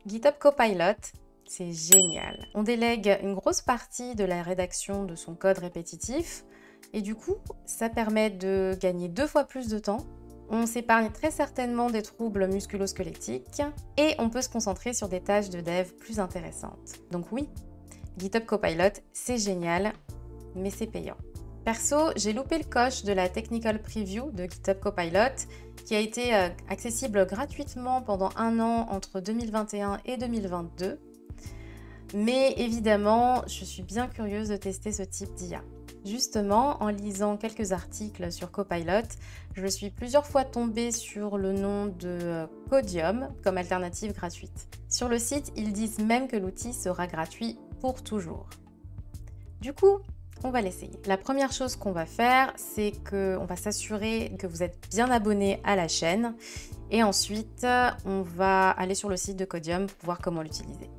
GitHub Copilot, c'est génial. On délègue une grosse partie de la rédaction de son code répétitif et du coup, ça permet de gagner 2 fois plus de temps. On s'épargne très certainement des troubles musculo-squelettiques et on peut se concentrer sur des tâches de dev plus intéressantes. Donc oui, GitHub Copilot, c'est génial, mais c'est payant. Perso, j'ai loupé le coche de la Technical Preview de GitHub Copilot qui a été accessible gratuitement pendant 1 an entre 2021 et 2022. Mais évidemment, je suis bien curieuse de tester ce type d'IA. Justement, en lisant quelques articles sur Copilot, je suis plusieurs fois tombée sur le nom de Codium comme alternative gratuite. Sur le site, ils disent même que l'outil sera gratuit pour toujours. Du coup, on va l'essayer. La première chose qu'on va faire, c'est qu'on va s'assurer que vous êtes bien abonné à la chaîne. Et ensuite, on va aller sur le site de Codium pour voir comment l'utiliser.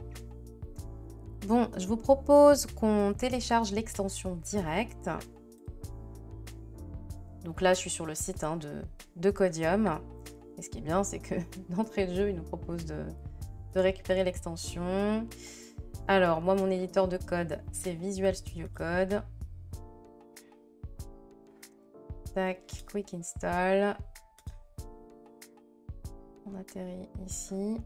Bon, je vous propose qu'on télécharge l'extension directe. Donc là, je suis sur le site de Codium. Et ce qui est bien, c'est que d'entrée de jeu, il nous propose de récupérer l'extension. Alors, moi, mon éditeur de code, c'est Visual Studio Code. Tac, Quick Install. On atterrit ici.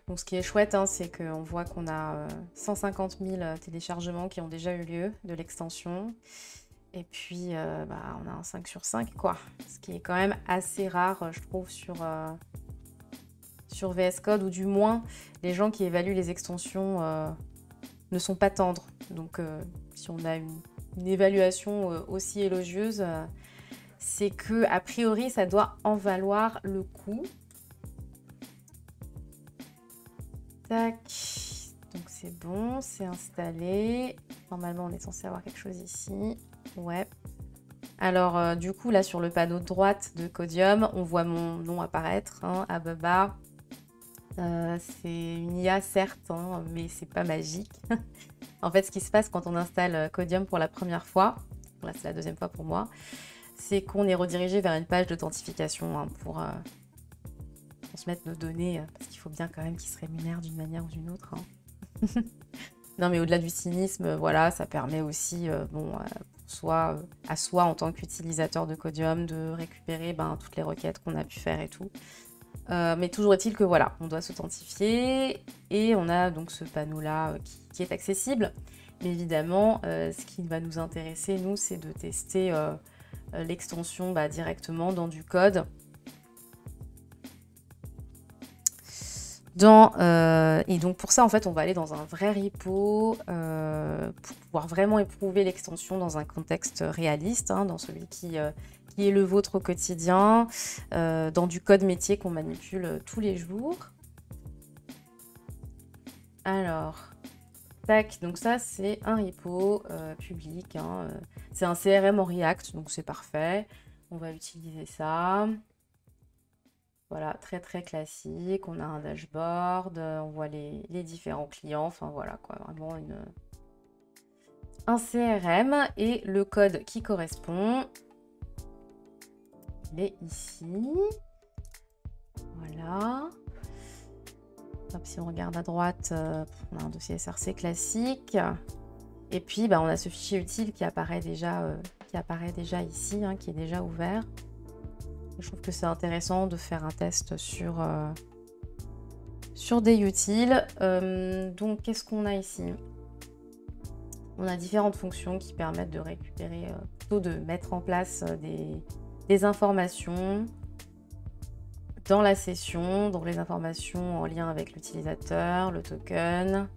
Donc, ce qui est chouette, c'est qu'on voit qu'on a 150 000 téléchargements qui ont déjà eu lieu de l'extension. Et puis, on a un 5 sur 5, quoi. Ce qui est quand même assez rare, je trouve, sur VS Code, ou du moins, les gens qui évaluent les extensions ne sont pas tendres. Donc, si on a une évaluation aussi élogieuse, c'est que a priori, ça doit en valoir le coup. Tac, donc c'est bon, c'est installé. Normalement, on est censé avoir quelque chose ici. Ouais. Alors, du coup, là, sur le panneau de droite de Codium, on voit mon nom apparaître, Ababa. C'est une IA, certes, mais c'est pas magique. En fait, ce qui se passe quand on installe Codium pour la première fois, là, c'est la deuxième fois pour moi, c'est qu'on est redirigé vers une page d'authentification pour transmettre nos données, parce qu'il faut bien quand même qu'ils se rémunèrent d'une manière ou d'une autre. Non, mais au-delà du cynisme, voilà, ça permet aussi, à soi en tant qu'utilisateur de Codium, de récupérer toutes les requêtes qu'on a pu faire et tout. Mais toujours est-il que voilà, on doit s'authentifier et on a donc ce panneau-là qui est accessible. Mais évidemment, ce qui va nous intéresser, nous, c'est de tester l'extension directement dans du code. Et donc pour ça, en fait, on va aller dans un vrai repo pour pouvoir vraiment éprouver l'extension dans un contexte réaliste, dans celui qui est le vôtre au quotidien, dans du code métier qu'on manipule tous les jours. Alors, tac, donc ça c'est un repo public, c'est un CRM en React, donc c'est parfait. On va utiliser ça. Voilà, très très classique. On a un dashboard, on voit les différents clients, enfin voilà quoi, vraiment un CRM et le code qui correspond. Il est ici. Voilà. Hop, si on regarde à droite, on a un dossier SRC classique. Et puis on a ce fichier utile qui apparaît déjà ici, qui est déjà ouvert. Je trouve que c'est intéressant de faire un test sur des utiles. Donc, qu'est-ce qu'on a ici? On a différentes fonctions qui permettent de récupérer, plutôt de mettre en place des informations dans la session, donc les informations en lien avec l'utilisateur, le token.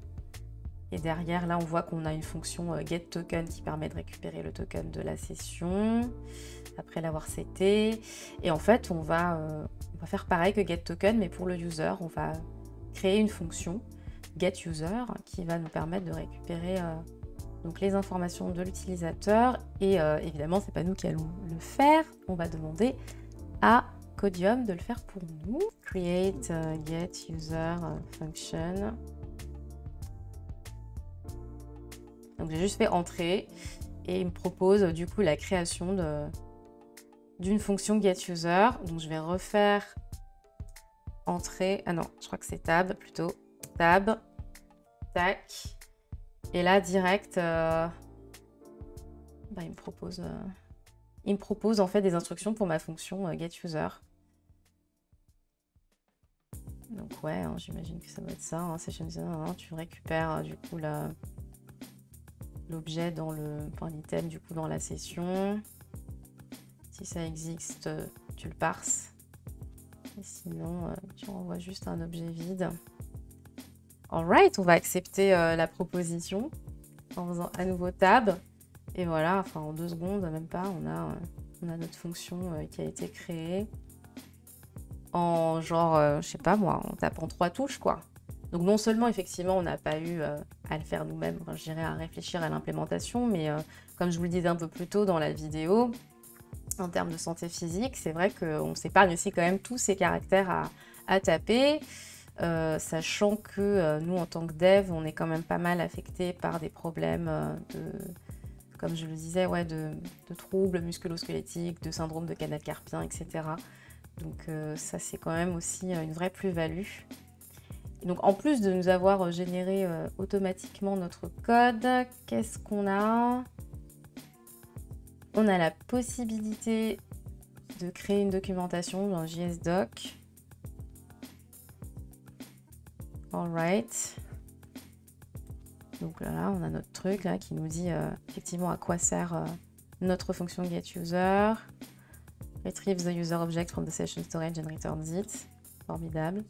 Et derrière, là, on voit qu'on a une fonction getToken qui permet de récupérer le token de la session après l'avoir seté. Et en fait, on va faire pareil que getToken, mais pour le user, on va créer une fonction getUser qui va nous permettre de récupérer donc les informations de l'utilisateur. Et évidemment, c'est pas nous qui allons le faire. On va demander à Codium de le faire pour nous. Create getUser function. Donc j'ai juste fait entrer et il me propose du coup la création d'une fonction getUser. Donc je vais refaire entrée. Ah non, je crois que c'est tab plutôt. Tab. Tac. Et là, direct, bah, il me propose en fait des instructions pour ma fonction getUser. Donc ouais, hein, j'imagine que ça doit être ça. Hein, session, hein, tu récupères du coup l'objet dans enfin, l'item du coup dans la session. Si ça existe, tu le parses. Et sinon, tu renvoies juste un objet vide. Alright, on va accepter la proposition en faisant à nouveau tab. Et voilà, enfin en 2 secondes, même pas, on a notre fonction qui a été créée en genre, je sais pas moi, en tapant 3 touches quoi. Donc non seulement effectivement on n'a pas eu à le faire nous-mêmes, enfin, je dirais à réfléchir à l'implémentation, mais comme je vous le disais un peu plus tôt dans la vidéo, en termes de santé physique, c'est vrai qu'on s'épargne aussi quand même tous ces caractères à taper, sachant que nous en tant que dev, on est quand même pas mal affecté par des problèmes comme je le disais, ouais, de troubles musculo-squelettiques, de syndrome de canal carpien, etc. Donc ça, c'est quand même aussi une vraie plus-value. Donc en plus de nous avoir généré automatiquement notre code, qu'est-ce qu'on a? On a la possibilité de créer une documentation dans JSDoc. Alright. Donc là, on a notre truc là qui nous dit effectivement à quoi sert notre fonction getUser. Retrieve the user object from the session storage and returns it. Formidable.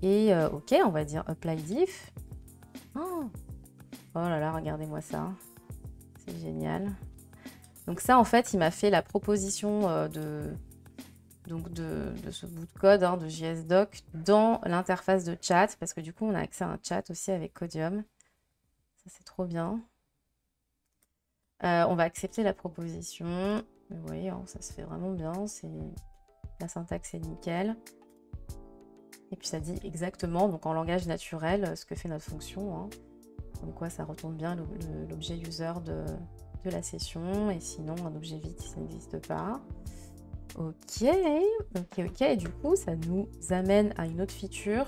Et ok, on va dire apply diff. Oh là là, regardez-moi ça. C'est génial. Donc ça, en fait, il m'a fait la proposition de ce bout de code hein, de JSDoc dans l'interface de chat, parce que du coup, on a accès à un chat aussi avec Codium. Ça, c'est trop bien. On va accepter la proposition. Vous voyez, hein, ça se fait vraiment bien. La syntaxe est nickel. Et puis ça dit exactement, donc en langage naturel, ce que fait notre fonction. Hein. Comme quoi, ça retourne bien l'objet user de la session. Et sinon, un objet vide, ça n'existe pas. Ok. Et du coup, ça nous amène à une autre feature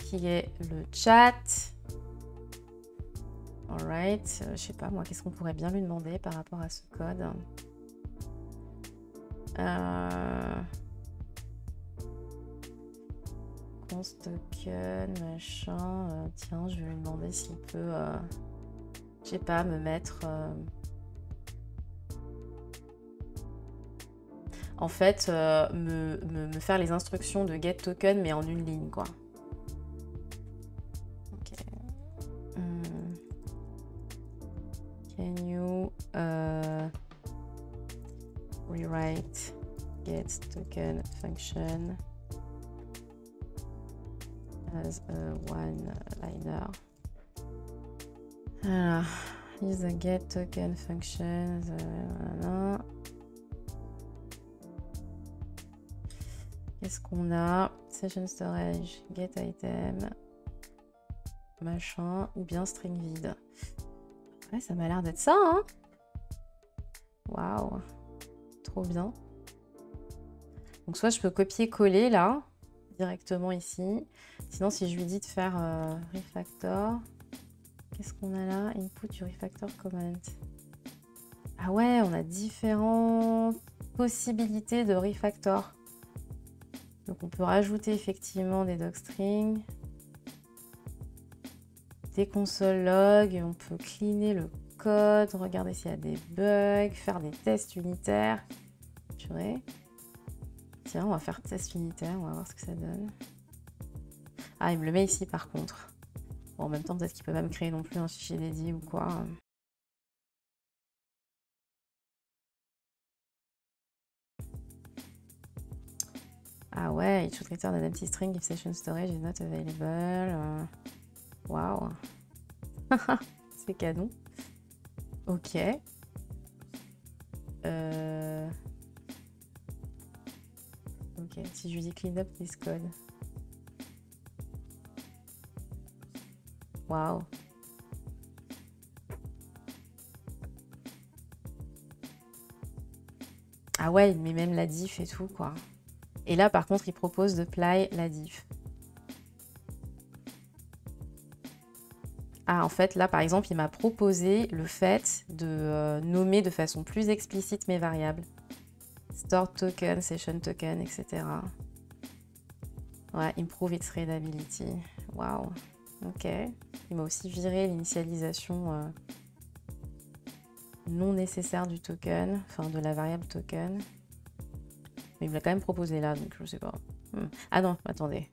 qui est le chat. Alright. Je sais pas, moi, qu'est-ce qu'on pourrait bien lui demander par rapport à ce code? Const token, machin. Tiens, je vais lui demander s'il peut, je sais pas, me mettre... en fait, me faire les instructions de get token, mais en une ligne, quoi. Ok. Can you rewrite get token function as a one-liner? Alors, use the get token function. Qu'est-ce qu'on a? Session storage, get item, machin, ou bien string vide. Ouais, ça m'a l'air d'être ça, hein? Waouh, trop bien. Donc soit je peux copier-coller là, directement ici. Sinon, si je lui dis de faire refactor, qu'est-ce qu'on a là? Input du refactor comment. Ah ouais, on a différentes possibilités de refactor. Donc on peut rajouter effectivement des docstrings, des console logs, on peut cleaner le code, regarder s'il y a des bugs, faire des tests unitaires. Purée. Tiens, on va faire test unitaire, on va voir ce que ça donne. Ah, il me le met ici par contre. Bon, en même temps, peut-être qu'il peut pas me créer non plus un fichier dédié ou quoi. Ah ouais, it should return an empty string if session storage is not available. Waouh. C'est canon. Ok. Ok, si je lui dis clean up this code. Waouh. Ah ouais, il met même la diff et tout, quoi. Et là, par contre, il propose de apply la div. Ah, en fait, là, par exemple, il m'a proposé le fait de nommer de façon plus explicite mes variables. Store token, session token, etc. Ouais, improve its readability. Waouh. Ok. Il m'a aussi viré l'initialisation non nécessaire du token, enfin de la variable token. Mais il me l'a quand même proposé là, donc je sais pas. Ah non, attendez.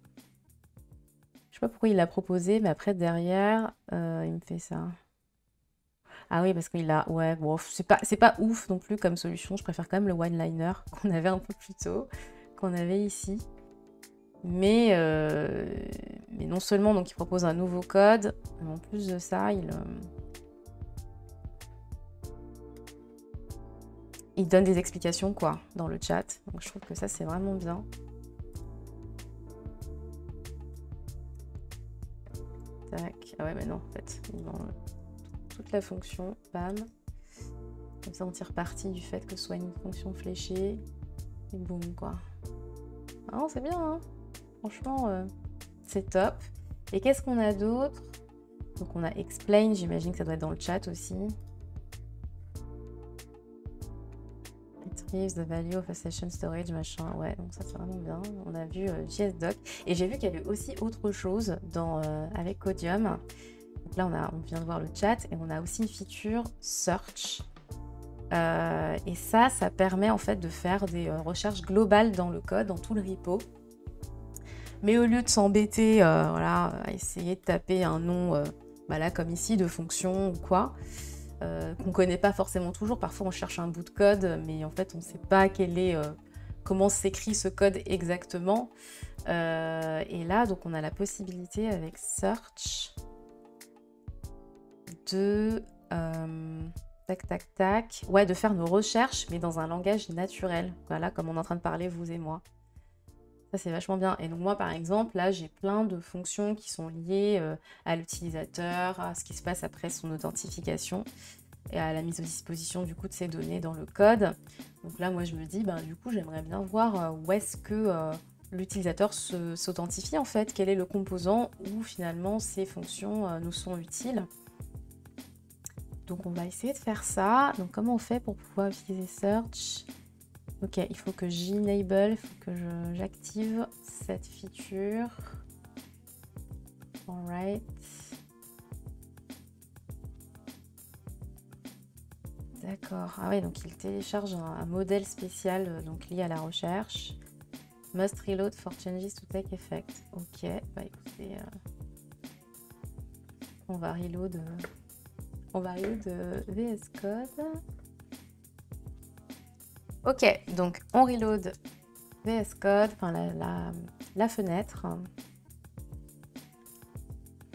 Je sais pas pourquoi il l'a proposé, mais après derrière, il me fait ça. Ah oui, parce qu'il a... Ouais, bon, c'est pas ouf non plus comme solution. Je préfère quand même le one-liner qu'on avait un peu plus tôt, qu'on avait ici. Mais non seulement donc, il propose un nouveau code, mais en plus de ça, il donne des explications quoi, dans le chat. Donc je trouve que ça, c'est vraiment bien. Tac. Ah ouais, mais non, en fait, dans toute la fonction, bam. Comme ça, on tire parti du fait que ce soit une fonction fléchée. Et boum, quoi. Ah non, c'est bien, hein. Franchement, c'est top. Et qu'est-ce qu'on a d'autre? Donc, on a explain, j'imagine que ça doit être dans le chat aussi. Retrieves the value of a session storage, machin. Ouais, donc ça, c'est vraiment bien. On a vu JSDoc. Et j'ai vu qu'il y avait aussi autre chose avec Codium. Donc là, on vient de voir le chat. Et on a aussi une feature search. Et ça permet en fait de faire des recherches globales dans le code, dans tout le repo. Mais au lieu de s'embêter voilà, à essayer de taper un nom, là comme ici, de fonction ou quoi, qu'on ne connaît pas forcément toujours, parfois on cherche un bout de code, mais en fait on ne sait pas comment s'écrit ce code exactement. Et là, donc on a la possibilité avec Search de... tac, tac, tac. Ouais, de faire nos recherches, mais dans un langage naturel. Voilà, comme on est en train de parler, vous et moi. Ça, c'est vachement bien. Et donc, moi, par exemple, là, j'ai plein de fonctions qui sont liées à l'utilisateur, à ce qui se passe après son authentification et à la mise à disposition, du coup, de ces données dans le code. Donc là, moi, je me dis, du coup, j'aimerais bien voir où est-ce que l'utilisateur s'authentifie, en fait. Quel est le composant où, finalement, ces fonctions nous sont utiles. Donc on va essayer de faire ça. Donc comment on fait pour pouvoir utiliser Search? Ok, il faut que j'enable, il faut que j'active cette feature. Alright. D'accord. Ah oui, donc il télécharge un modèle spécial donc lié à la recherche. Must reload for changes to take effect. Ok, écoutez, on va reload VS Code. Ok, donc on reload VS Code, enfin la fenêtre.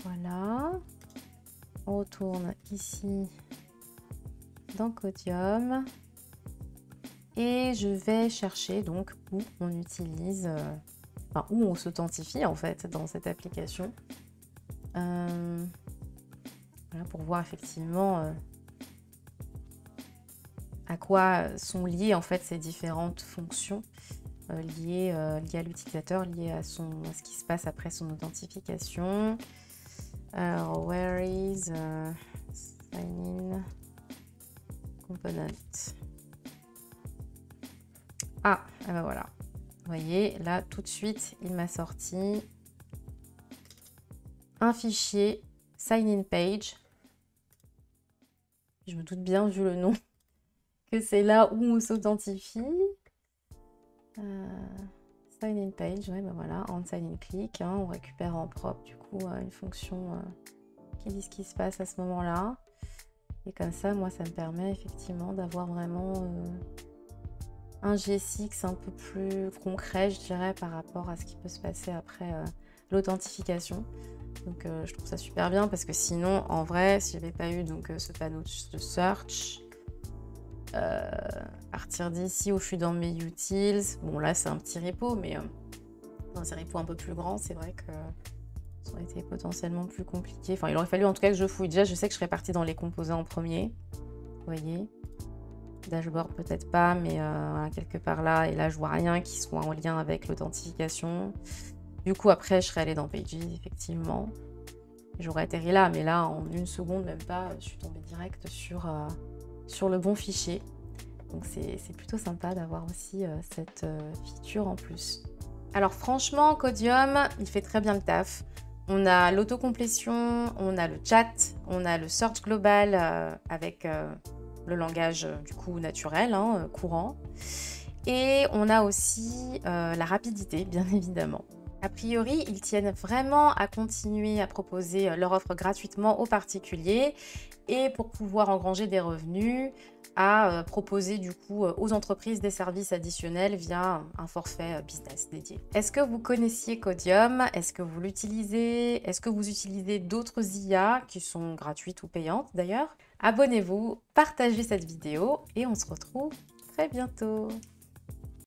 Voilà. On retourne ici dans Codium. Et je vais chercher donc où on utilise, où on s'authentifie en fait dans cette application. Voilà, pour voir effectivement à quoi sont liées en fait ces différentes fonctions liées à l'utilisateur, liées à ce qui se passe après son authentification. Alors, where is sign in component? Ah, et ben voilà. Vous voyez, là tout de suite, il m'a sorti un fichier sign in page. Je me doute bien, vu le nom, que c'est là où on s'authentifie. Sign in page, ouais, ben voilà, on sign in click, on récupère en propre du coup une fonction qui dit ce qui se passe à ce moment-là. Et comme ça, moi, ça me permet effectivement d'avoir vraiment un GSX un peu plus concret, je dirais, par rapport à ce qui peut se passer après l'authentification. Donc je trouve ça super bien parce que sinon, en vrai, si j'avais pas eu donc ce panneau de search, à partir d'ici où je suis dans mes utils, bon là c'est un petit repo, mais dans ces repos un peu plus grands, c'est vrai que ça aurait été potentiellement plus compliqué. Enfin, il aurait fallu en tout cas que je fouille. Déjà, je sais que je serais partie dans les composants en premier, vous voyez. Dashboard peut-être pas, mais voilà, quelque part là. Et là, je vois rien qui soit en lien avec l'authentification. Du coup, après, je serais allée dans Pages, effectivement. J'aurais atterri là, mais là, en une seconde, même pas, je suis tombée direct sur le bon fichier. Donc c'est plutôt sympa d'avoir aussi cette feature en plus. Alors franchement, Codium, il fait très bien le taf. On a l'autocomplétion, on a le chat, on a le search global avec le langage du coup naturel, hein, courant. Et on a aussi la rapidité, bien évidemment. A priori, ils tiennent vraiment à continuer à proposer leur offre gratuitement aux particuliers et pour pouvoir engranger des revenus, à proposer du coup aux entreprises des services additionnels via un forfait business dédié. Est-ce que vous connaissiez Codium? Est-ce que vous l'utilisez? Est-ce que vous utilisez d'autres IA qui sont gratuites ou payantes d'ailleurs? Abonnez-vous, partagez cette vidéo et on se retrouve très bientôt.